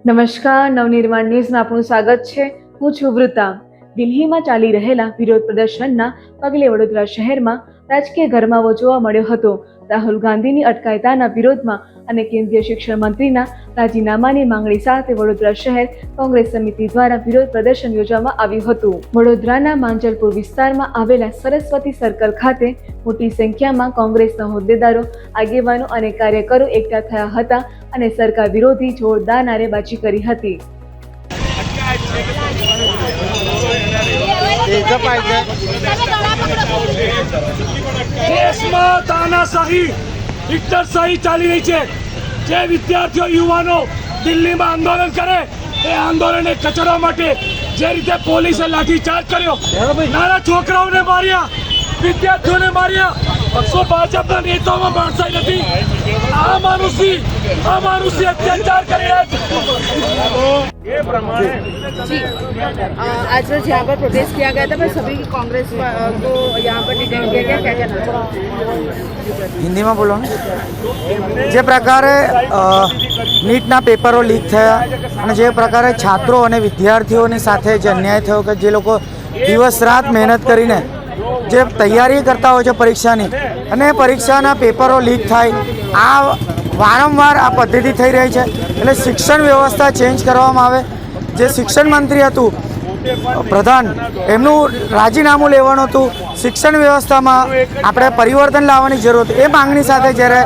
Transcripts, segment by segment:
નમસ્કાર, નવનિર્માણ ન્યૂઝમાં આપનું સ્વાગત છે। હું છું વૃતા। દિલ્હીમાં ચાલી રહેલા વિરોધ પ્રદર્શનના પગલે વડોદરા શહેરમાં રાજકીય ગરમાવો જોવા મળ્યો હતો। રાહુલ ગાંધીની અટકાયતાના વિરોધમાં અને કેન્દ્રીય શિક્ષણ મંત્રીના રાજીનામાની માંગણી સાથે વડોદરા શહેર કોંગ્રેસ સમિતિ દ્વારા વિરોધ પ્રદર્શન યોજવામાં આવ્યું હતું। વડોદરાના માંજલપુર વિસ્તારમાં આવેલા સરસ્વતી સર્કલ ખાતે મોટી સંખ્યામાં કોંગ્રેસના હોદ્દેદારો, આગેવાનો અને કાર્યકરો એકઠા થયા હતા અને સરકાર વિરોધી જોરદાર નારેબાજી કરી હતી। દેશમાં તાનાશાહી, હિટલરશાહી ચાલી રહી છે। જે વિદ્યાર્થીઓ, યુવાનો દિલ્હીમાં આંદોલન કરે એ આંદોલનને કચડવા માટે જે રીતે પોલીસે લાઠીચાર્જ કર્યો, નાના છોકરાઓને માર્યા, વિદ્યાર્થીઓને માર્યા, શું ભાજપના નેતાઓમાં માણસાઈ નથી? આ માનુષી અત્યાચાર કરી રહ્યા છે। आज रोज यहाँ पर प्रोटेस्ट किया गया था, पर सभी कांग्रेस को यहाँ पर डिटेन किया गया, क्या कहना चाहिए? हिंदी में बोलो ने। जे प्रकारे नीटना पेपरो लीक थया અને જે પ્રકારે છાત્રો અને વિદ્યાર્થીઓની સાથે જે અન્યાય થયો કે જે લોકો દિવસ રાત મહેનત કરીને જે તૈયારી કરતા હોય છે પરીક્ષાની અને પરીક્ષાના પેપરો લીક થાય, આ વારંવાર આ પદ્ધતિ થઈ રહી છે। એટલે શિક્ષણ વ્યવસ્થા ચેન્જ કરવામાં આવે। જે શિક્ષણ મંત્રી હતું પ્રધાન, એમનું રાજીનામું લેવાનું હતું। શિક્ષણ વ્યવસ્થામાં આપણે પરિવર્તન લાવવાની જરૂર હતી। એ માંગણી સાથે જ્યારે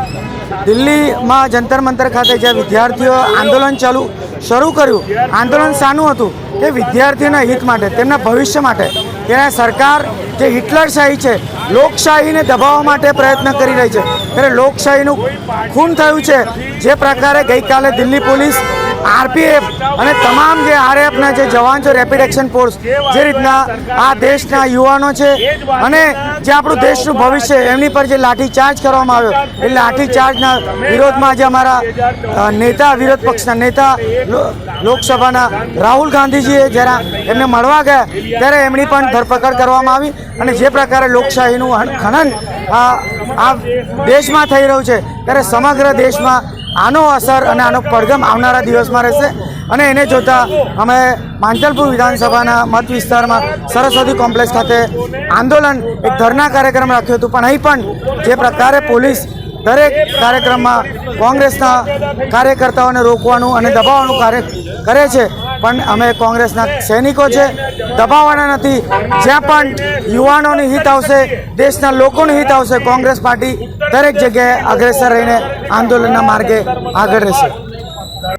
દિલ્હીમાં જંતર મંતર ખાતે જે વિદ્યાર્થીઓ આંદોલન શરૂ કર્યું, આંદોલન શાનું હતું કે વિદ્યાર્થીઓના હિત માટે, તેમના ભવિષ્ય માટે। ત્યારે સરકાર જે હિટલરશાહી છે, લોકશાહીને દબાવવા માટે પ્રયત્ન કરી રહી છે। ત્યારે લોકશાહીનું ખૂન થયું છે। જે પ્રકારે ગઈકાલે દિલ્હી પોલીસ, આરપીએફ અને તમામ જે આરએફના જે જવાન છે, રેપિડ એક્શન ફોર્સ, જે રીતના આ દેશના યુવાનો છે અને જે આપણું દેશનું ભવિષ્ય, એમની પર જે લાઠીચાર્જ કરવામાં આવ્યો, એ લાઠીચાર્જના વિરોધમાં જે અમારા નેતા, વિરોધ પક્ષના નેતા લોકસભાના રાહુલ ગાંધીજીએ જ્યારે એમને મળવા ગયા ત્યારે એમની પણ ધરપકડ કરવામાં આવી। અને જે પ્રકારે લોકશાહીનું ખનન આ દેશમાં થઈ રહ્યું છે, ત્યારે સમગ્ર દેશમાં આનો અસર અને આનો પડઘમ આવનારા દિવસમાં રહેશે। અને એને જોતા અમે માંજલપુર વિધાનસભાના મત વિસ્તારમાં સરસ્વતી કોમ્પ્લેક્સ ખાતે આંદોલન, એક ધરના કાર્યક્રમ રાખ્યો હતો। પણ અહીં પણ જે પ્રકારે પોલીસ દરેક કાર્યક્રમમાં કોંગ્રેસના કાર્યકર્તાઓને રોકવાનું અને દબાવવાનું કાર્ય કરે છે, પણ અમે કોંગ્રેસના સૈનિકો છે, દબાવવાના નથી। જ્યાં પણ યુવાનોની હિત આવશે, દેશના લોકોની હિત આવશે, કોંગ્રેસ પાર્ટી દરેક જગ્યાએ અગ્રેસર રહીને આંદોલનના માર્ગે આગળ રહેશે।